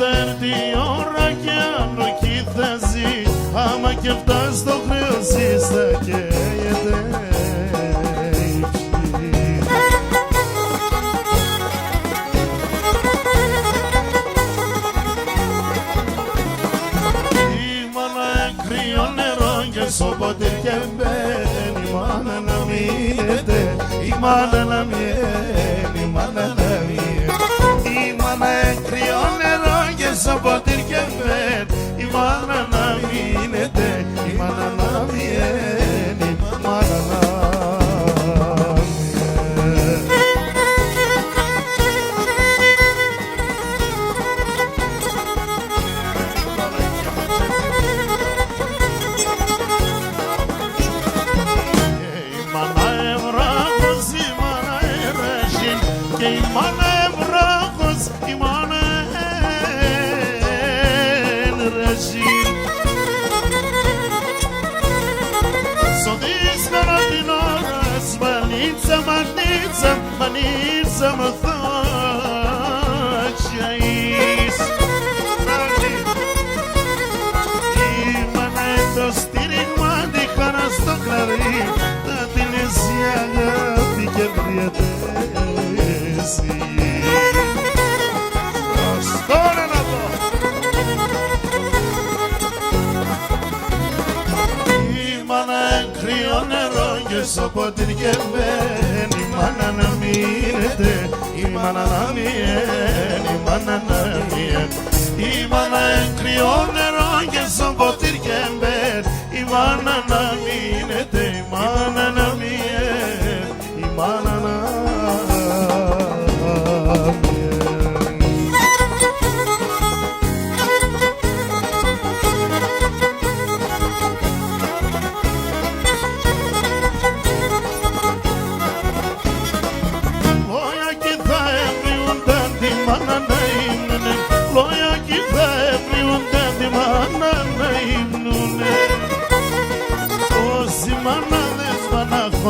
θα έρθει η ώρα και αν όχι θα ζει, άμα και φτάσει στο χρέος θα καίγεται η ψυχή. Η μάνα κρύο νερό και στο ποτήρι και μπαίνει, η μάνα να μείνεται, η μάνα να μείνει, η μάνα να μείνει. Η μάνα κρύο νερό και στο ποτήρι και μπαίνει, η μάνα να μείνεται, η μάνα να μείνει, η μάνα να μείνει. Και η μάνα ευράχος, η μάνα ενραζή. Στο δύσκολο την ώρα, σπανίτσα, μανίτσα, μανίτσα μου θα καείς. Η μάνα το στήριγμα, τη χαρά στο κλαρί, θα την εσύ αγάπη και βριέται. Η μάνα κρύο νερό και στο ποτήρι και μπαίνει, η μάνα να μείνεται, η μάνα να μείνει, η μάνα να μείνει. Η μάνα κρύο νερό και στο ποτήρι και μπαίνει, η μάνα να μείνεται, η μάνα να μείνει, η μάνα να μείνει.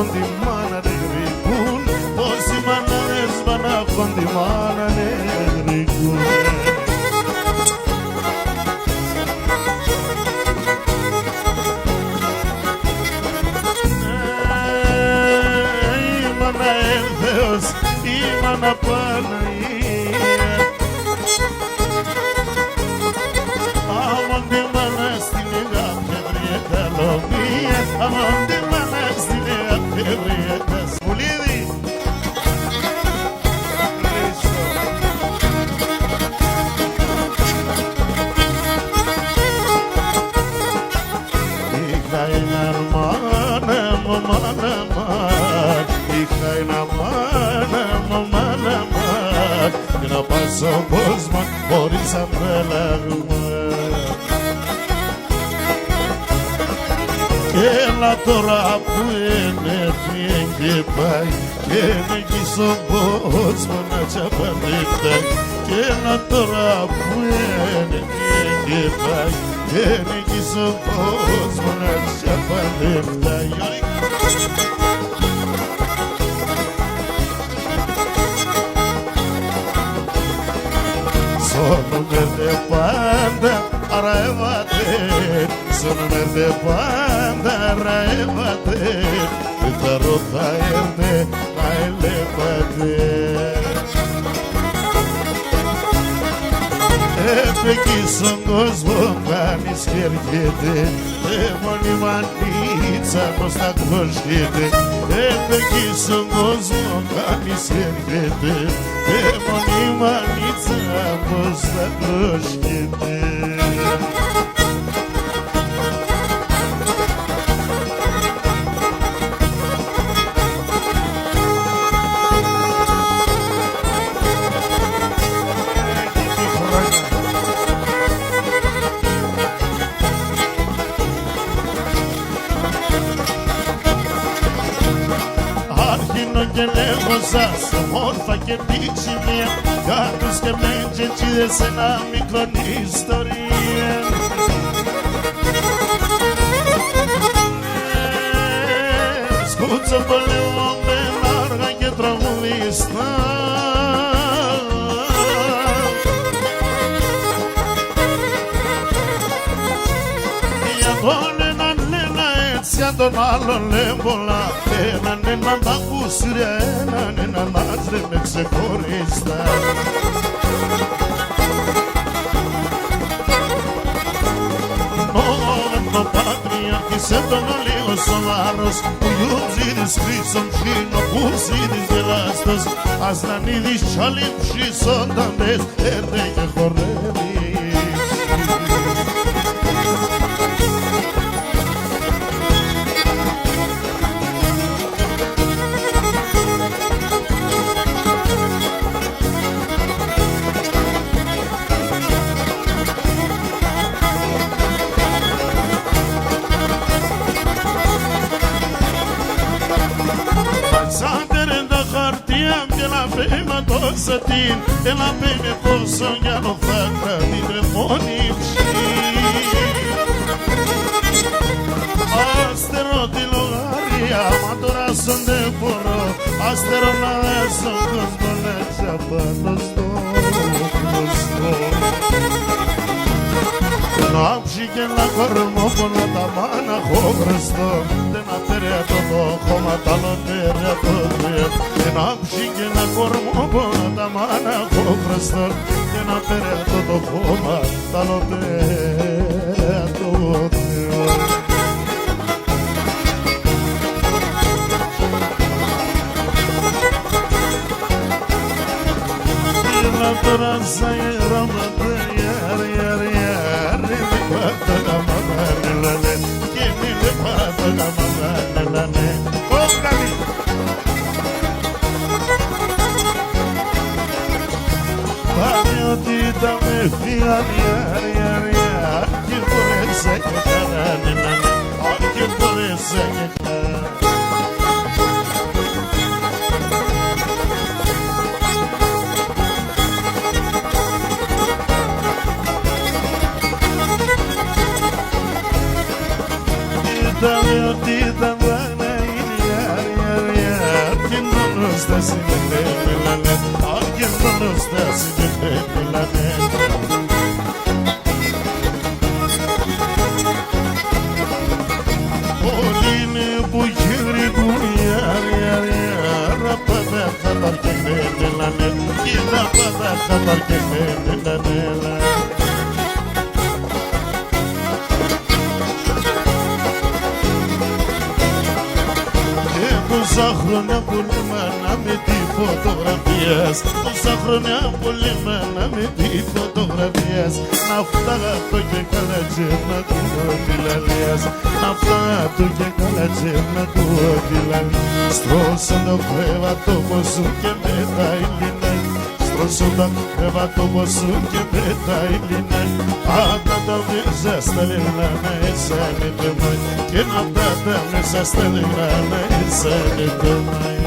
Τη μάνα δεν γρηγούν, όσοι μάναδες πανάχουν τη μάνα δεν γρηγούν. Η μάνα έλθεος, η μάνα Παναγία, αμόν τη μάνα στην αγάπη βρήκε λομία, αμόν τη μάνα στην αγάπη βρήκε σπουλίδι. Είχα ένα μάνα μου, μάνα μάνα, είχα ένα μάνα μου, μάνα μάνα, και να πας στον κόσμο χωρίς απέλαγμα. Έλα τώρα που είναι και πάει, και είναι εκεί στον κόσμο να τσαπανεύταει. Και έλα τώρα που είναι και πάει, και είναι εκεί στον κόσμο να τσαπανεύταει. Σώνουμε πάντα αραεύατε, σώνουμε πάντα αραεύατε, δεν θα ρωτάετε να ελέπατε. Εκεί στον κόσμο κάνεις και έρχεται, μόνη μανίτσα πως θα κλωσκείτε. Εκεί στον κόσμο κάνεις και έρχεται, μόνη μανίτσα πως θα κλωσκείτε. Και λέγω σας όμορφα και πίξιμια, κάτους και μέντζετσίδες σε ένα μικρό ιστορία. Σκούτσα πολεμωμένα όργα και τραγουδιστά, τον έναν ένα έτσι, αν τον άλλον λέμβολα. Έναν έναν τα κουσουριά, έναν έναν άντρεμε ξεχωριστά. Το πατριάρχης τον λίγο σοβαρός, που γιουζίδης χρήσον ψήνω, που ζίδης γελάστος, ας να νίδεις τσάλι ψήσονταν δες, έρθε και χορεύει. Σατίν, έλα πέμε πόσο για να θα κρατήρε μόνη ψή. Αστερό τη λογαρία, μα τώρα στον δεν μπορώ, αστερό να δέσω κόσμο λέξα πάνω στο γνωστό. Να ψή και να κορμό πολλά τα μάνα έχω χρωστό, δεν απέρετο το χώμα τα λοτέρια το δύο. Να ψή και να κορμό πολλά τα μάνα έχω χρωστό, δεν απέρετο το χώμα τα λοτέρια το δύο. Έλα τώρα σαν γερώματα, ότι τα με φύγαν και μπορέσα και καράνε, και μπορέσα και καράνε. Ότι τα βάνα είναι και μόνο στα συνεχέμελανε, και μόνο στα συνεχέμελανε. Όλοι είναι που γυρικούν να πάντα χαταρκεμένελανε, και να πάντα χαταρκεμένελανε. Τόσα χρόνια πουλημένα με τη φωτογραφίας, τόσα χρόνια πουλημένα με τη φωτογραφίας, να φτάγα και καλά τσέρνα του αντιλαλίας, να φτάγα και καλά τσέρνα του αντιλαλίας. Στρώσαν το κρέβατο μου σου και με τα ηλινά, στρώσαν το κρέβατο μου σου και με τα ηλινά. Απ' τα μέσα στα λιμνάνα εσάνε το μάι, και απ' τα μέσα στα λιμνάνα εσάνε το μάι.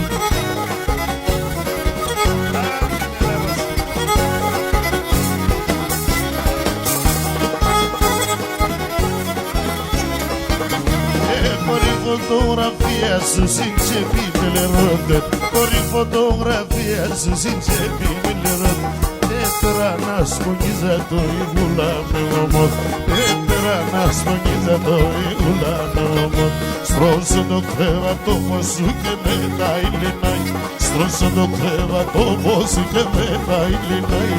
Φωτογραφία σου συντσεπί με λερόντε, χωρί φωτογραφία σου συντσεπί με λερόντε. Πέτρα να σπονίζα το ηγούλα με ομότ, πέτρα να σπονίζα το ηγούλα με ομότ. Στρώσω το κρέβατο σου και με τα ηλινάει, στρώσω το κρέβατο σου και με τα ηλινάει.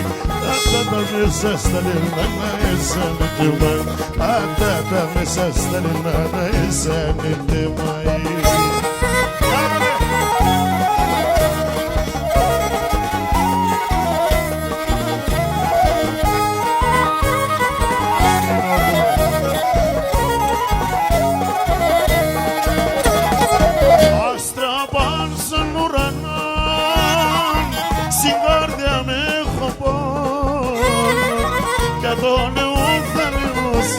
Τα μέσα στα λιμνάνα εσάνε το μάι, τα μέσα στα λιμνάνα εσάνε το μάι. Τον ουθαλιός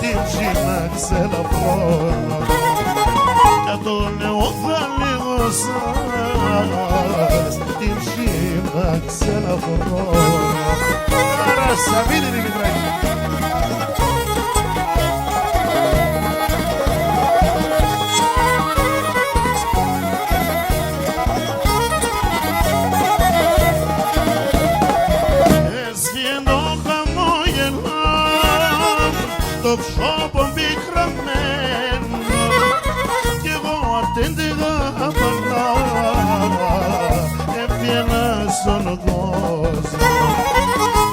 την ψήνα ξελαφρώνω, για τον ουθαλιός την ψήνα ξελαφρώνω. Άρα Σαββίδη Δημητράκη. στο ψώπον πικραμένο κι εγώ ατέντεγα παλά έφτιανα στον κόσμο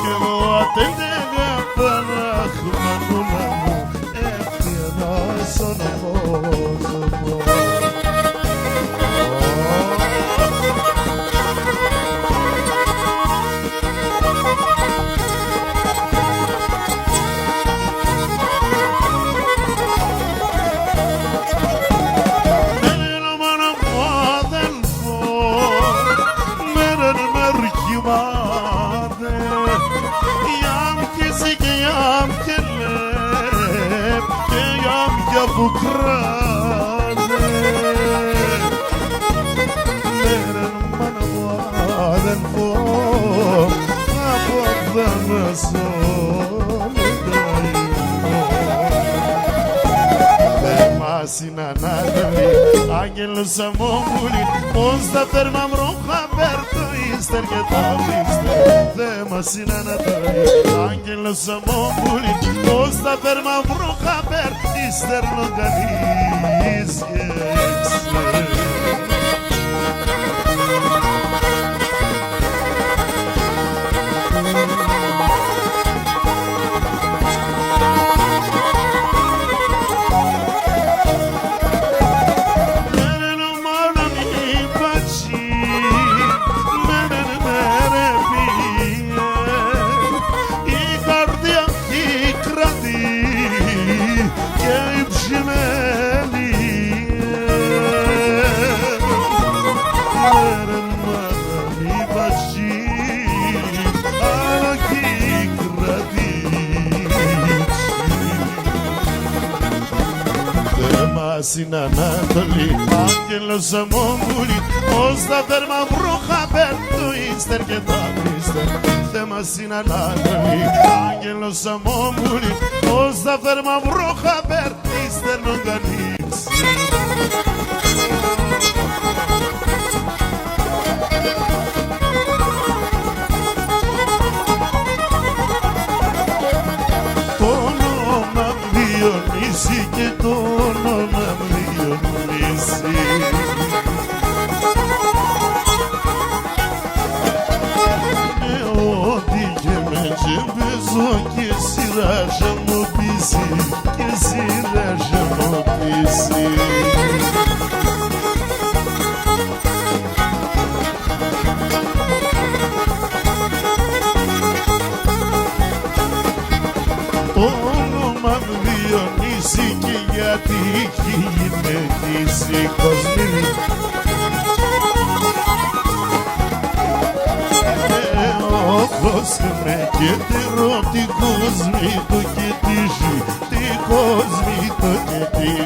κι εγώ ατέντεγα παλά μανούλα μου έφτιανα στον κόσμο. Που κράνε λένε μάνα μου αδελφό από δαμασόν θέμας είναι ανάτολη άγγελος αμόμουλη πως τα θέρμα βρόχα πέρτο ύστερ και τα λύστερ θέμας είναι ανατολή άγγελος αμόμουλη πως τα θέρμα βρόχα πέρτο ύστερ λογανείς και έξερ. Στην Ανατολή, άγγελος αμόμουλη πως τα θέρμα βρόχα πέρτο ύστερ και τα πλύστερ θέμα στην Ανατολή, άγγελος αμόμουλη πως τα θέρμα βρόχα πέρτο ύστερ λογανίξερ. Το όνομα Διονύση και το όνομα Διονύση ό,τι και με παίζω και σειράζα μου πείσει και σειράζα μου πείσει. Το όνομα Διονύση και γιατί έχει γυναικήσει κοσμή με και τη ρώτη κοσμή το και τη ζει τη κοσμή το και τη ζει.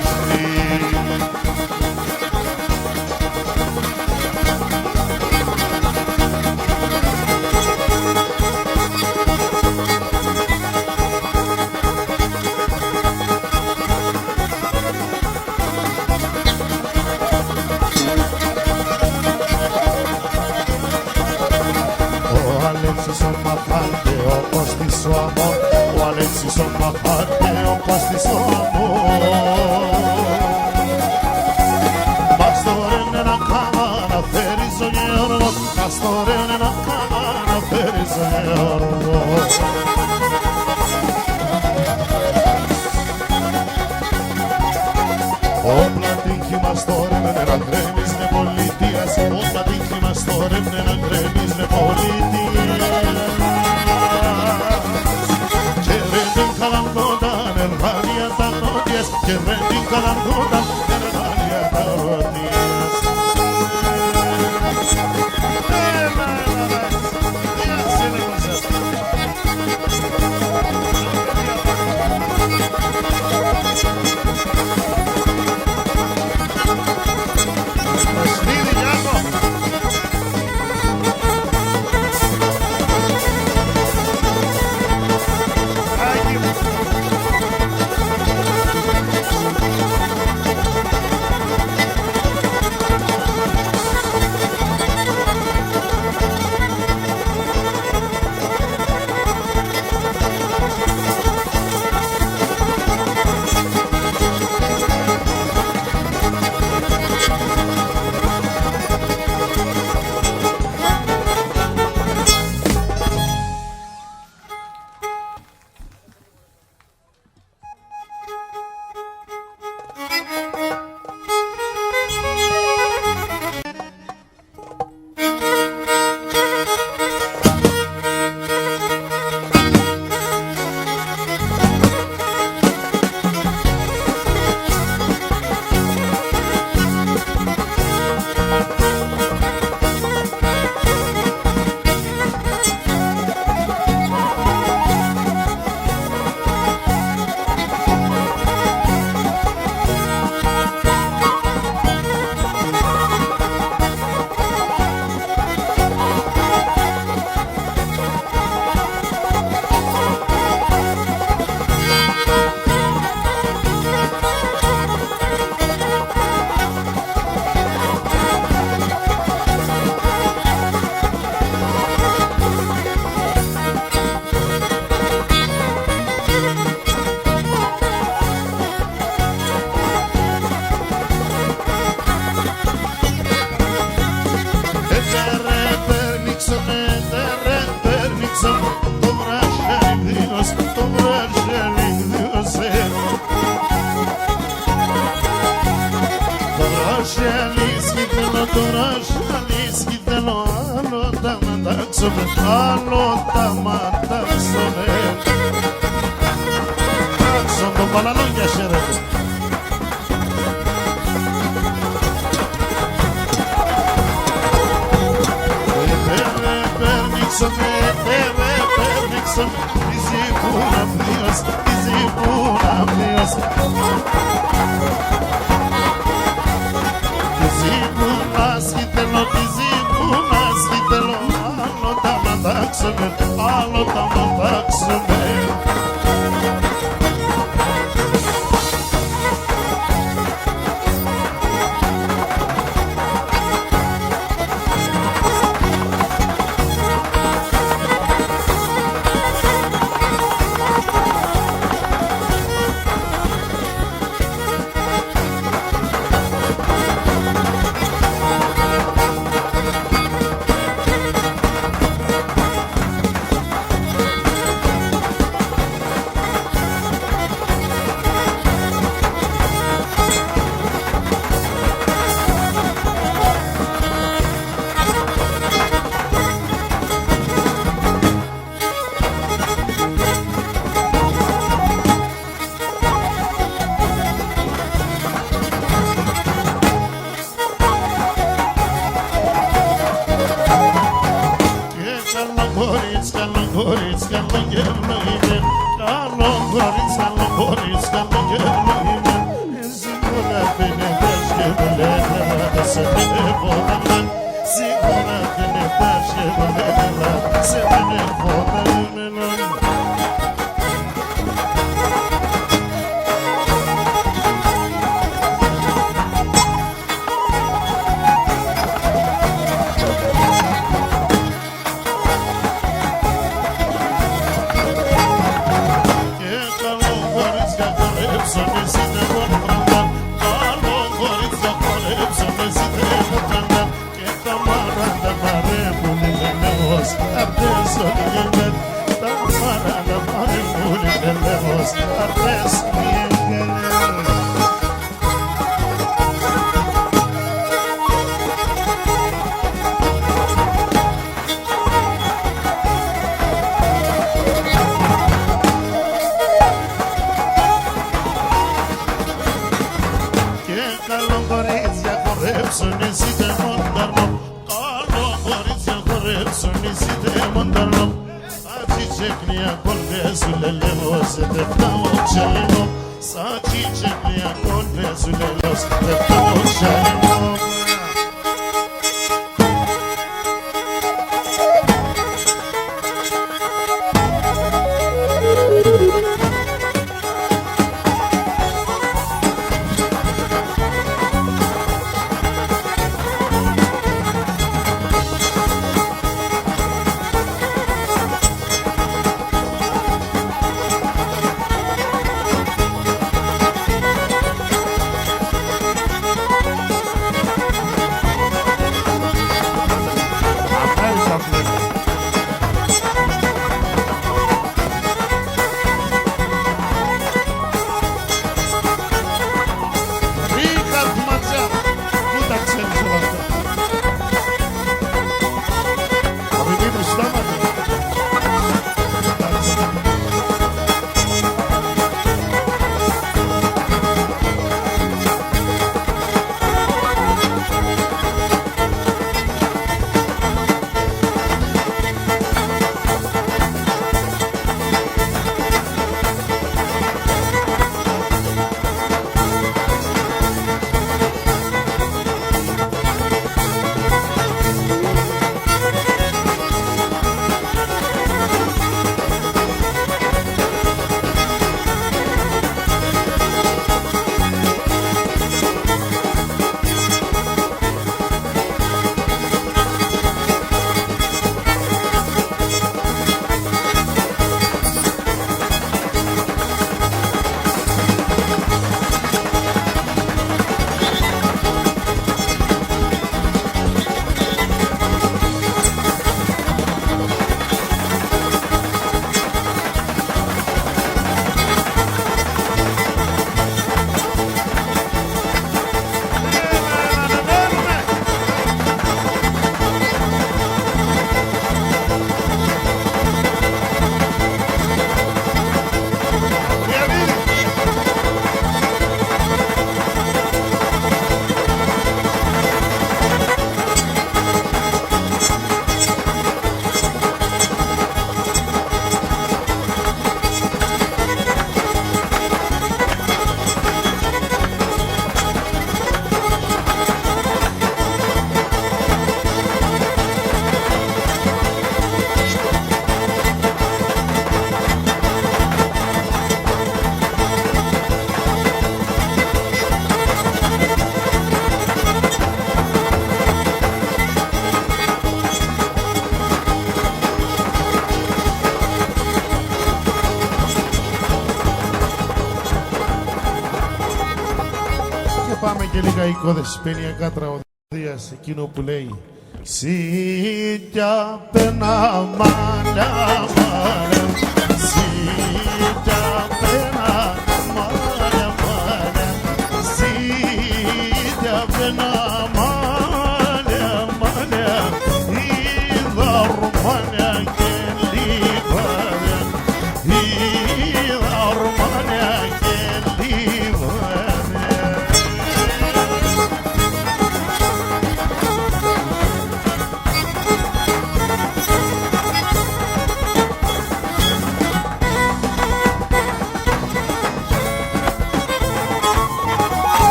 Ο Αλέξης ο μαχάτε όπως της ο αμόρ μας τώρα να κάμα να φέρεις ο γεωργός μας τώρα να κάμα να φέρεις ο γεωργός. Όπλα τύχη μας τώρα να γκρέμεις με πολιτείας όπλα τύχη μας τώρα να γκρέμεις με πολιτείας και δεν την καλαντώταν εργάλια τα νότιας και δεν την καλαντώταν εργάλια τα νότιας. αντάξουμε, άλλο τα μαντάξουμε. Στον τον Παλαλόγια χαίρετε. Περνήξαμε, περνήξαμε, η ζήπουνα πλοίος, η ζήπουνα πλοίος. Τη ζήπουνα σχητελώ, τη ζήπουνα σχητελώ, άλλο τα μαντάξαμε, άλλο τα μαντάξαμε. Πάμε και λίγα οικοδεσπενιακά τραγωδία σε εκείνο που λέει Σίτια πένα μάνα μάνα, σίτια πένα μάνα μάνα, σίτια πένα μάνα μάνα, είδα ορμάνια και λιβάνια, είδα ορμάνια και λιβάνια.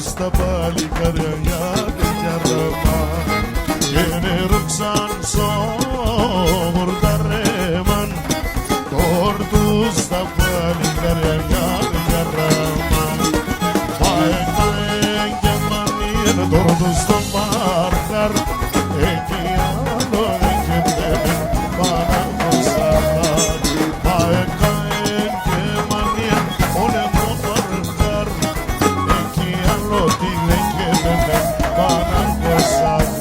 Στα παλικάρια για ράμα και νερούξαν σόρταρέμαν τόρτους στα παλικάρια για ράμα πάει και μανίρ τόρτους στο μάρκαρ εκεί άλλο έχετε πάνω από σαρκάρ πάει και μανίρ όλε μου μάρκαρ εκεί άλλο τι λέγεται πάνω από σαρκάρ.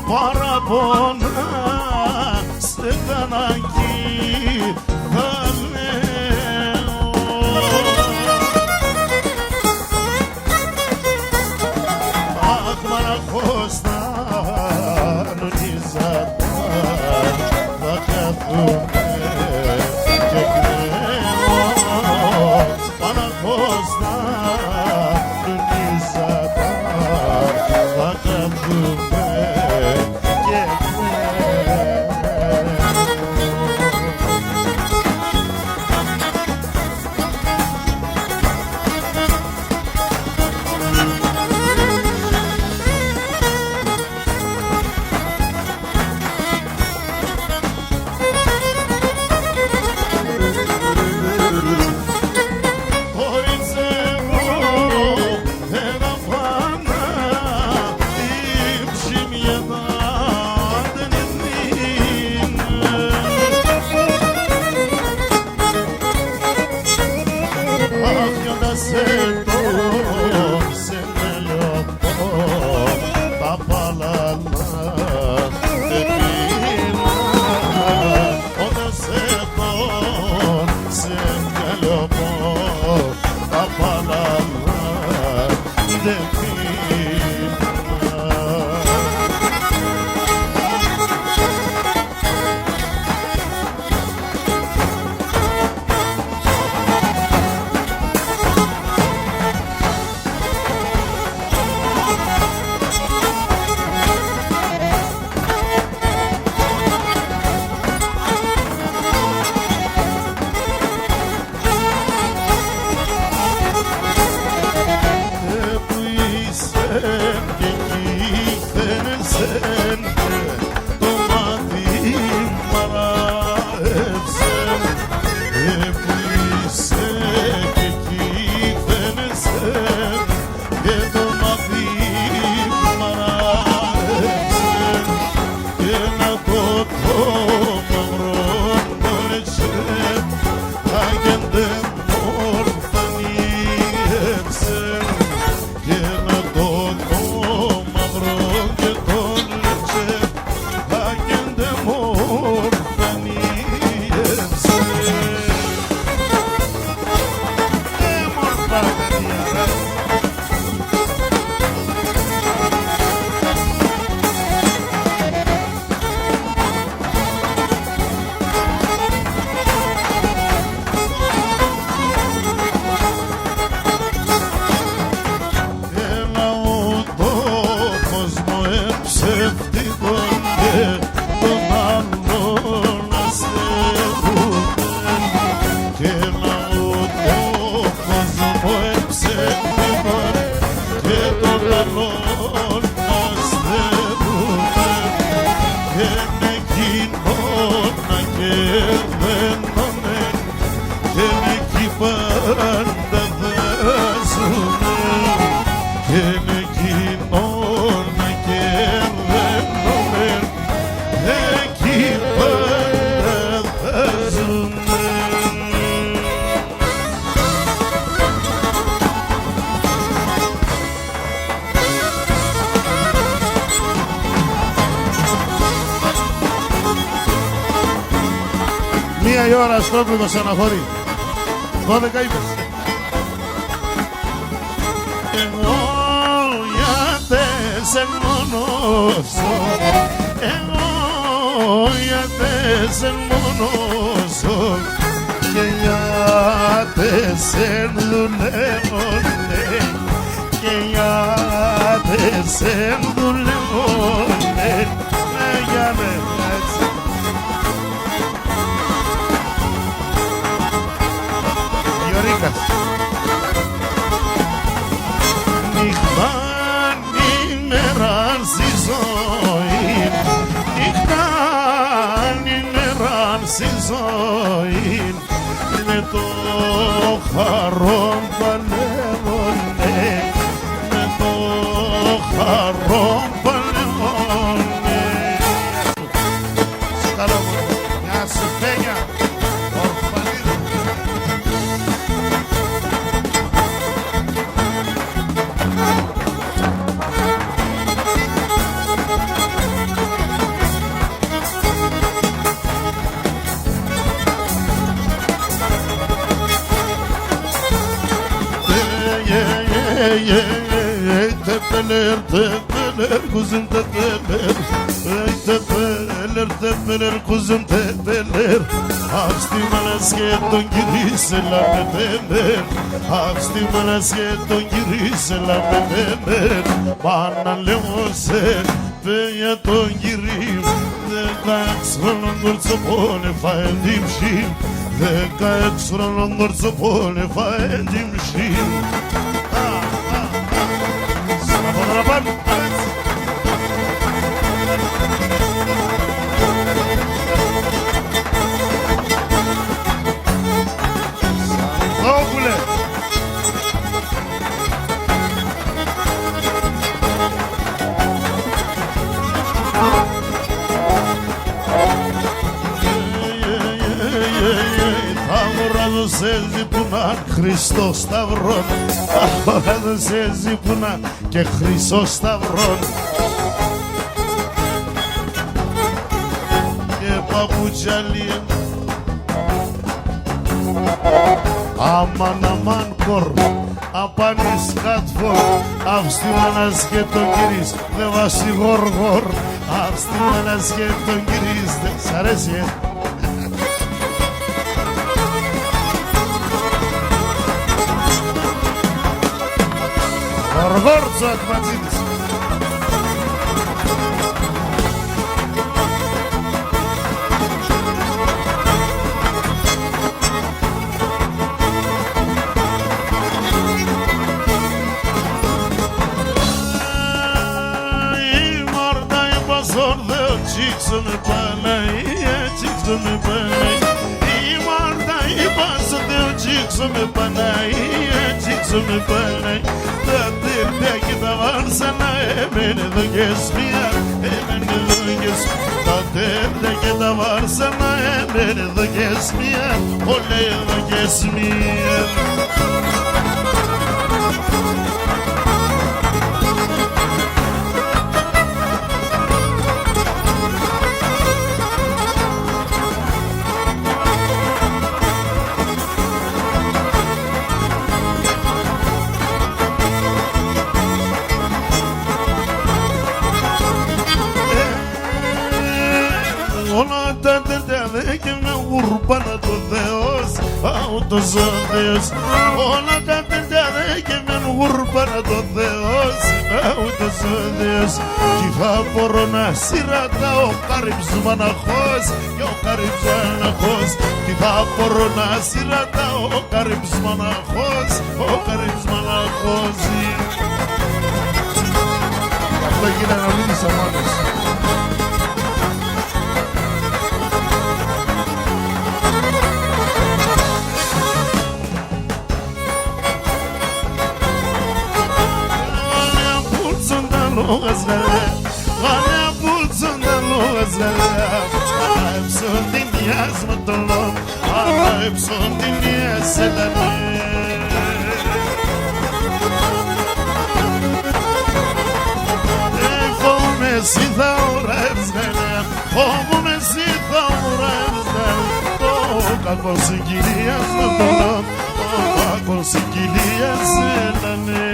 Παραπονά στεγανάκι θα λέω αχ μαραχώς θα νονίζατα θα καθούμε και κλαίω μαραχώς θα νονίζατα θα καθούμε. το μαύρο νόησε αγέντε μορφανίευσε και να το μαύρο και το λέτσε αγέντε μορφανίευσε. Μία η ώρα στρόπλουδο σε αναχωρεί. 12 είπες. Εγώ γιατί σε μόνος, εγώ γιατί σε μόνος και γιατί σε δουλεύω και γιατί σε δουλεύω για μένα. Νύχταν ημέραν στη ζωή, νύχταν ημέραν στη ζωή, με το χαρόν παλεύουνε, με το χαρόν παλεύουνε. Σκάλω μου, μια σουφένια, ορφανίδα. Tepeler, tepeler, kuzum tepeler. Tepeler, kuzum tepeler. Hapsti malasketon giriseler tepeler. Hapsti malasketon giriseler tepeler. Bana leose, peya ton girim. Dekax rolon gorso pone faendim shim. Dekax rolon gorso pone faendim shim. Rapan, Ogule. Αγοράζω σε ζυπούνα Χριστός Σταυρόν. Αγοράζω σε ζυπούνα και Χρυσός Σταυρόν. Και παπουτσιαλί αμάν αμάν κορ απάνεις κατφόρ. Αύστη μάνας και τον κυρίς δε βάσει γοργόρ. Αύστη μάνας και τον κυρίς δε σ' αρέσει Γοργόρτσο Ακματζίδης. Çıksın Panay'a, çıksın Panay'a. İmarda ibası diyor çıksın Panay'a, çıksın Panay'a. Tadır peki de var sana emeni de gezmeye, emeni de gezmeye. Tadır peki τα βάρσανα εδώ και μία, όλε εδώ και μία. Όλα τα τεντάδε και με ουρπάνα το Θεός, αούτος ο Θεός. Όλα τα τεντάδε και με ουρπάνα το Θεός, αούτος ο Θεός. Κι θα μπορώ να σειρατάω καρύψ μαναχός και ο καρύψ μαναχός. Κι θα μπορώ να σειρατάω καρύψ μαναχός, ο καρύψ μαναχός. Αυτό γίνεται να μείνεις αμάνος. Γαλέα πούτσον τα λόγαζαλέα, ανάεψον την ιάς με τον λόγο, ανάεψον την ιάς ελανέ. Φοβούμαι εσύ θα ουρεύσγαλέα, φοβούμαι εσύ θα ουρεύσγαλέα, το κακό συγκυλίας με τον λόγο, το κακό συγκυλίας ελανέ.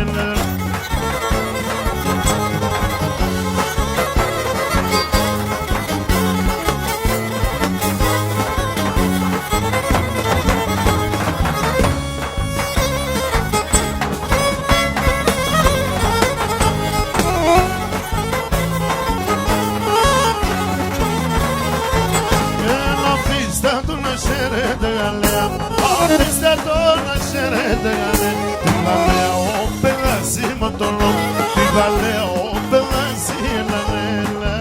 Pista dona xereta gane, Tigalea o pedacimo tolo, Tigalea o pedacimo nela.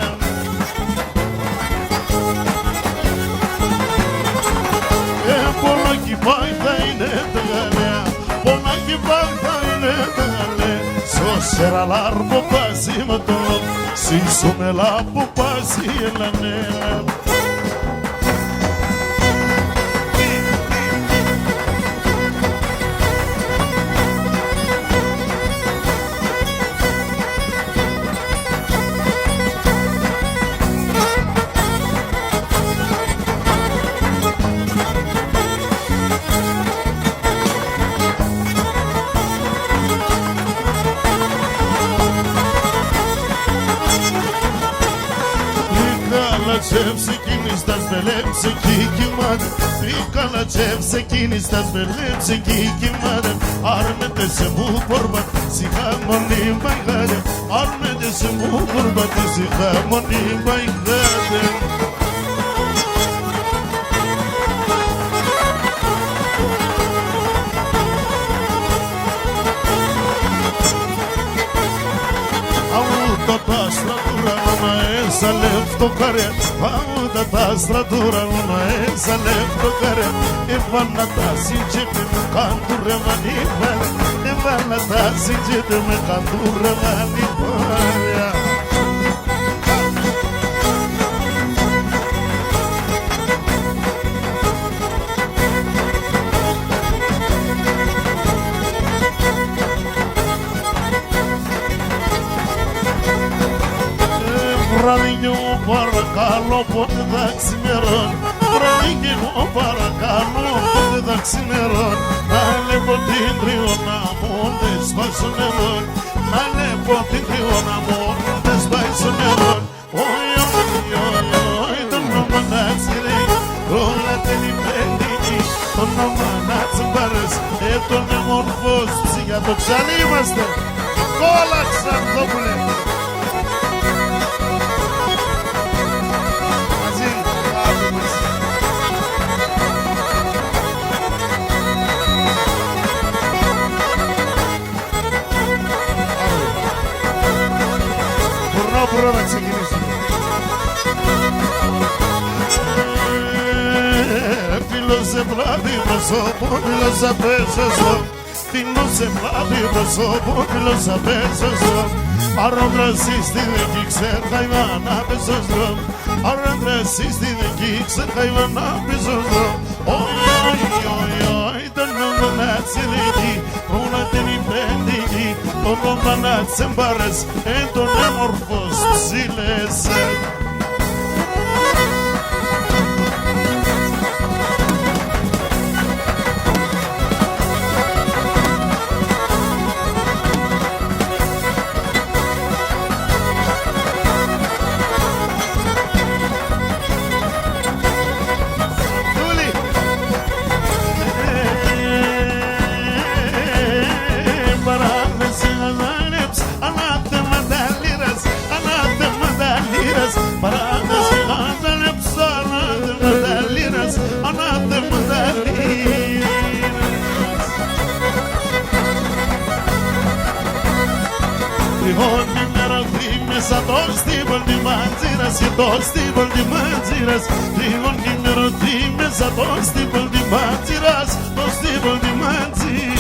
Πολλά κι πάει θα είναι τα γαλέα, πολλά κι πάει θα είναι τα γαλέα. Σωσέρα λάρπο πασίμα τolo, σύσο με λάπο πασί ελανέλα. Ξεκίνης τα σβελέψε κι κοιμάται, Τρίκαλα ξεκίνης τα σβελέψε κι κοιμάται. Άρμεται σε μου πορμπα, σιγά μονή μαϊγάδε, άρμεται σε μου πορμπα, σιγά μονή μαϊγάδε. Τα στρατούρα να έσαλευ το καρέ, αούτα τα στρατούρα να έσαλευ το καρέ. Έβαλα τα σιτζέτε με καντούρε μανιβάλια, έβαλα τα σιτζέτε με καντούρε μανιβάλια. Βραδινιό παρακαλώ πότε θα ξημερώνει, βραδινιό παρακαλώ πότε θα ξημερώνει. Να λέπω την τριώνα μου δεν σπάει στο νερό, να λέπω την τριώνα μου δεν σπάει στο νερό. Όι, όι, όι, όι, το νόμα να τσιρεί, όλα τέλει πέντικη, το νόμα να τσιμπάρες, τον εμορφός ψυχιά το ξάλι είμαστε, κόλλα Ξανθόπουλε. Μπορώ να ξεκινήσω. Φίλωσε πλάτη προσώπου, φίλωσα πέσω. Φίλωσε πλάτη προσώπου, φίλωσα πέσω. Αρρώντραση στη δική ξέρχα η μάνα πέσω. αραντρέσεις την εκεί ξεχάιβα να πίσω εδώ. Oi, τον νόμο να τσιλίκει, όλα την υπέντικη, τον νόμο να τσεμπάρες, τον έμορφος ψηλές. Sa dos tibol di manziras, e dos tibol di manziras. Trivon numero time, sa dos tibol di manziras, dos tibol di manziras.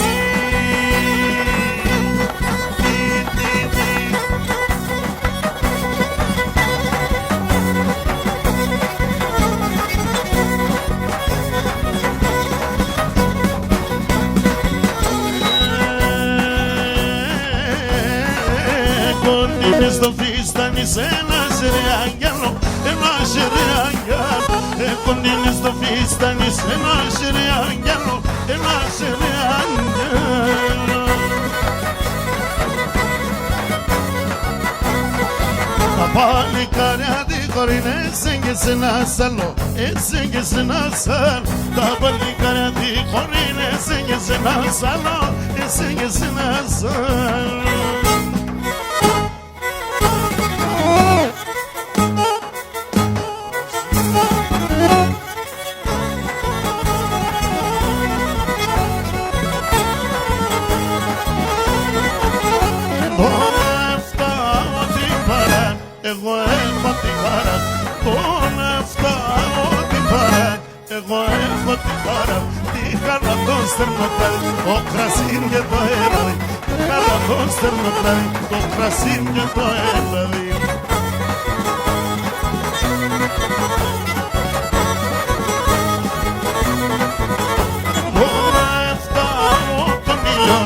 Στο φίστανι σε ένα σιριάγγελο, ένα σιριάγγελο. Κοντίνει στο φίστανι σε ένα σιριάγγελο, ένα σιριάγγελο. Τα παλικάρια τη χωρίνε έσαι και σε ένα σαλό, έσαι και σε ένα σαλό. Τα παλικάρια τη χωρίνε έσαι και σε ένα σαλό, έσαι και σε ένα σαλό. Εγώ έχω την χαρά, τον έφταω την παρά. Εγώ έχω την χαρά, τη χαρά το στερνοτάρι, το κρασί και το έλαδι. Τη χαρά το στερνοτάρι, το κρασί και το έλαδι. Τώρα έφταω τον ήλιο,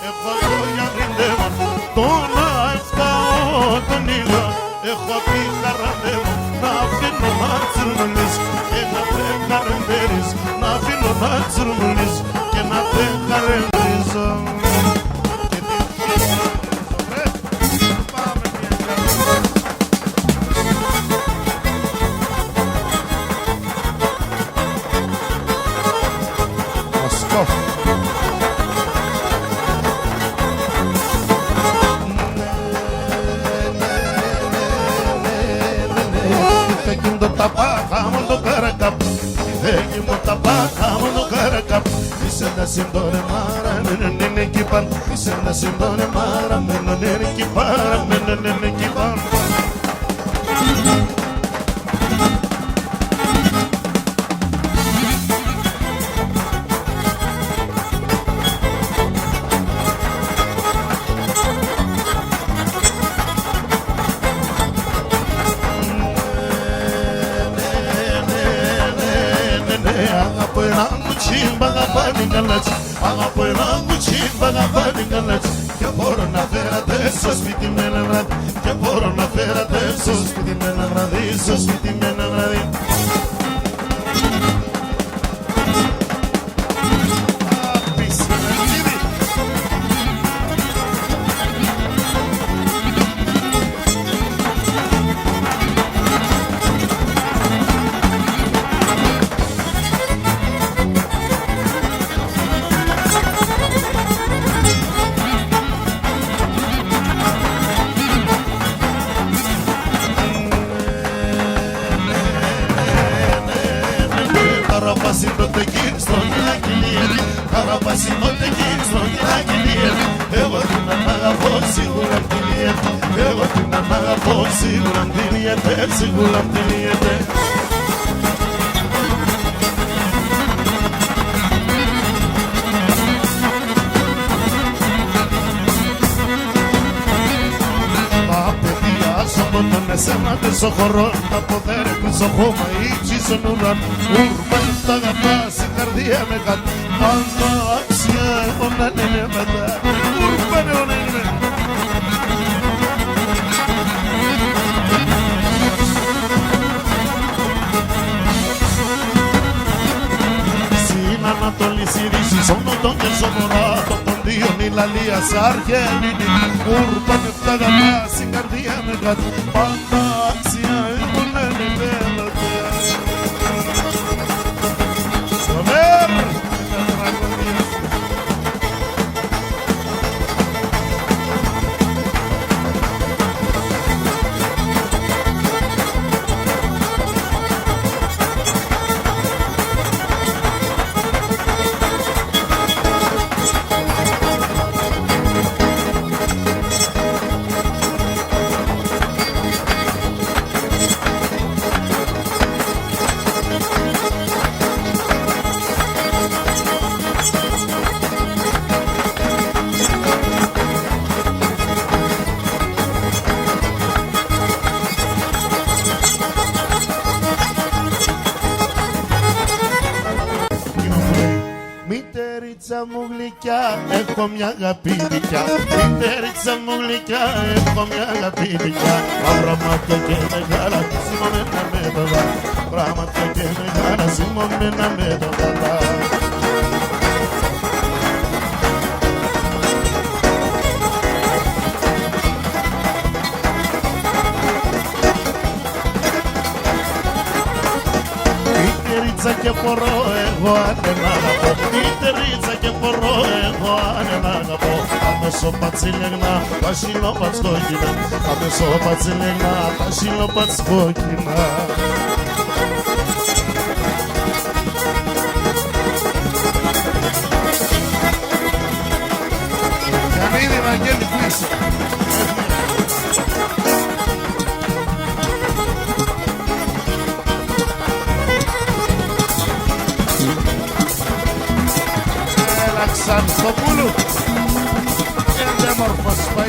έχω το γιαγρindεύω. Τώρα έφταω τον ήλιο, έχω πει χαραντεύω, να αφήνω να τσουρμουλείς και να τε χαρεντέρεις. Να αφήνω να τσουρμουλείς και να τε χαρεντρίζω. Sindone mara, menene kipan. Isenda sindone mara, menene kipara, menene kipan. Και μπορώ να φέρατε στο σπίτι με ένα βράδυ. Και μπορώ να φέρατε στο σπίτι με ένα βράδυ. Στο σπίτι με ένα βράδυ. Εγώ την αγαπώ σίγουρα απειλείεται. Εγώ την αγαπώ σίγουρα απειλείεται. Σίγουρα απειλείεται. Τα παιδιά σου από τον εσένα πίσω χωρών, από δέρε πίσω χώμα ύψη στον ουρανό. Ουρπαν τα αγαπάς, η καρδία με κάτω, πάντα άξια αιώνα είναι μετά. Ουρπαν αιώνα είναι. Ανατολής η Δύση, στον Νότον και στον Βορρά, το ποντίον η Λαλία, Αρχαιανίνη, Ούρπαν εφτά γαμπάς, η καρδία με κάτω, πάντα άξια ήμουν ενημέλωτα. Στο μέρ, με τα τραγωδία. Μητερίτσα μου γλυκιά, έχω μια αγαπητικιά. Μητερίτσα μου γλυκιά, έχω μια αγαπητικιά. Μαύρα μάτια και μεγάλα, σημωμένα με το δάκρυ. Μαύρα και μεγάλα, σημωμένα με το δάκρυ. Και μπορώ εγώ αν δεν αγαπώ, μητερίτσα και μπορώ εγώ αν δεν αγαπώ. Αμέσω πατσιλεγνά, τα σιλόπατς κόκκινα, αμέσω πατσιλεγνά, τα σιλόπατς κόκκινα. Καμίνη Βαγγέλη που είσαι. Ξανθοπούλου και μόρφος πάει.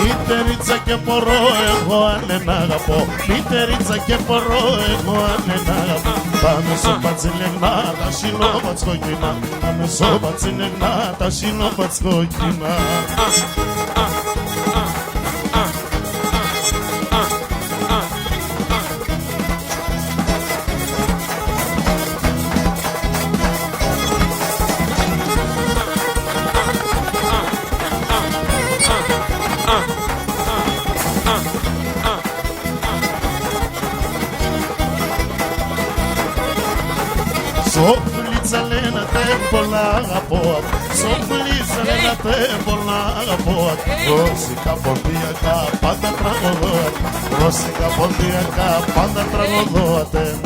Μητερίτσα και μπορώ εγώ αν δεν αγαπώ, μητερίτσα και μπορώ εγώ αν δεν αγαπώ. Πάμε στο πατσιλεγνά, τα σιλόπατς κόκκινα, πάμε στο πατσιλεγνά, τα σιλόπατς κόκκινα. Σοφλίτσα λένε τε πολλά αγαπώ, σοφλίτσα λένε τε πολλά αγαπώ. Ρώσικα ποντιακά πάντα τραγωδόατε, ρώσικα ποντιακά πάντα τραγωδόατε.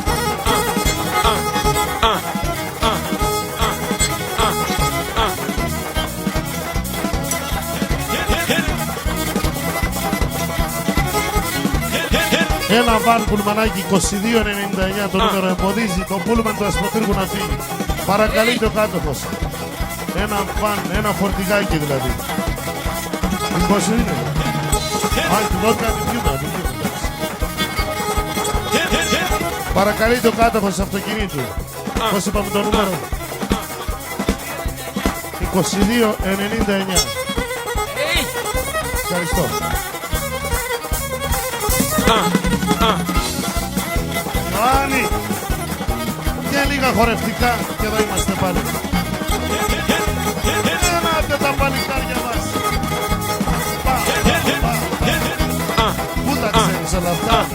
Ένα βαν πουλμανάκι 2299, το νούμερο εμποδίζει το πούλμαν του Ασπροπύργου να φύγει. Παρακαλείται ο κάτοχος. Ένα βαν, ένα φορτηγάκι δηλαδή. Πώς είναι? Αν τη βότκα την πιούμε. Παρακαλείται ο κάτοχος αυτοκινήτου. Πώς είπαμε το νούμερο? 2299. Ευχαριστώ. Ιωάννη, και λίγα χορευτικά και εδώ είμαστε πάλι. Ένατε τα παλικάρια μας. Πού τα ξέρεις όλα αυτά?